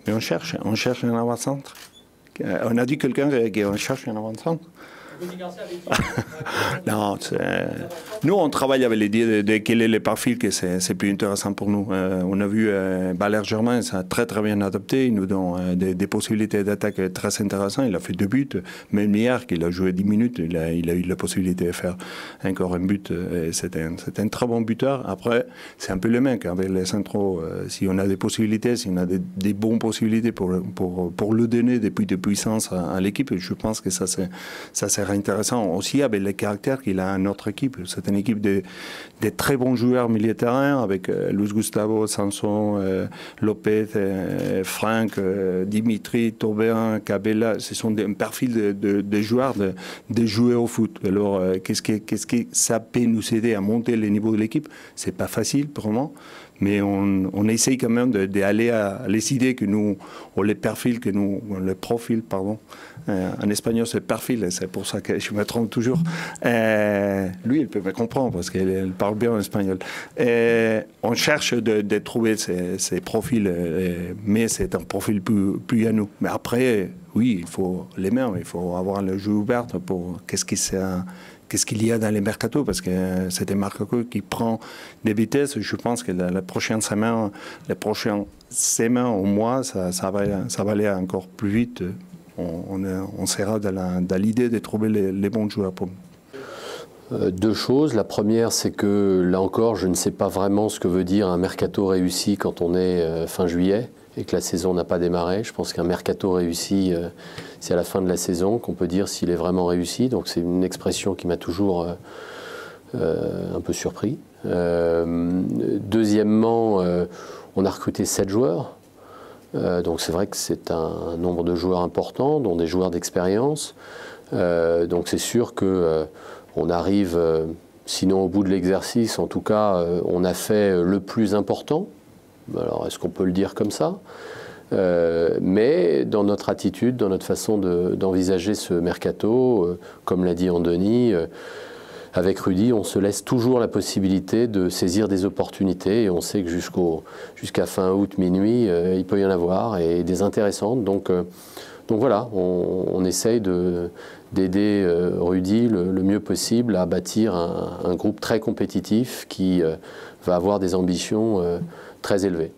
Mais on cherche un avant-centre. On a dit quelqu'un qu'on cherche un avant-centre. Non, nous on travaille avec l'idée de quel est le profil que c'est plus intéressant pour nous. On a vu Valère Germain, ça a très bien adapté, il nous donne des possibilités d'attaque très intéressantes. Il a fait 2 buts, même hier qu'il a joué 10 minutes, il a eu la possibilité de faire encore un but. C'était un très bon buteur. Après, c'est un peu le même avec les centraux. Si on a des possibilités, si on a des bonnes possibilités pour le donner des puits de puissance à l'équipe, je pense que ça serait intéressant aussi avec les caractères qu'il a à notre équipe. C'est une équipe de très bons joueurs milieu de terrain avec Luis Gustavo, Sanson, Lopez, Franck, Dimitri, Taubin, Cabella. Ce sont un profil de joueurs de jouer au foot. Alors, qu'est-ce que ça peut nous aider à monter le niveau de l'équipe? C'est pas facile pour moi. Mais on essaye quand même d'aller à les idées que nous, ou les profils que nous, le profil, pardon. En espagnol, c'est perfil, c'est pour ça que je me trompe toujours. Lui, il peut me comprendre parce qu'il parle bien en espagnol. On cherche de trouver ces profils, mais c'est un profil plus à nous. Mais après, oui, il faut les mains, il faut avoir le jeu ouvert pour qu'est-ce qu'il y a dans les mercatos, parce que c'est un mercato qui prend des vitesses. Je pense que la prochaine semaine, les prochaines semaines au mois, ça va aller encore plus vite. On sera dans l'idée de trouver les bons joueurs pour nous. 2 choses. La première, c'est que là encore, je ne sais pas vraiment ce que veut dire un mercato réussi quand on est fin juillet et que la saison n'a pas démarré. Je pense qu'un mercato réussi, c'est à la fin de la saison qu'on peut dire s'il est vraiment réussi. Donc c'est une expression qui m'a toujours un peu surpris. Deuxièmement, on a recruté 7 joueurs. Donc c'est vrai que c'est un nombre de joueurs important, dont des joueurs d'expérience. Donc c'est sûr que on arrive, sinon au bout de l'exercice, en tout cas, on a fait le plus important. Alors est-ce qu'on peut le dire comme ça? Mais dans notre attitude, dans notre façon d'envisager ce mercato, comme l'a dit Andoni, avec Rudy, on se laisse toujours la possibilité de saisir des opportunités et on sait que jusqu'à fin août, minuit, il peut y en avoir et des intéressantes. Donc voilà, on essaye d'aider Rudy le mieux possible à bâtir un groupe très compétitif qui va avoir des ambitions très élevées.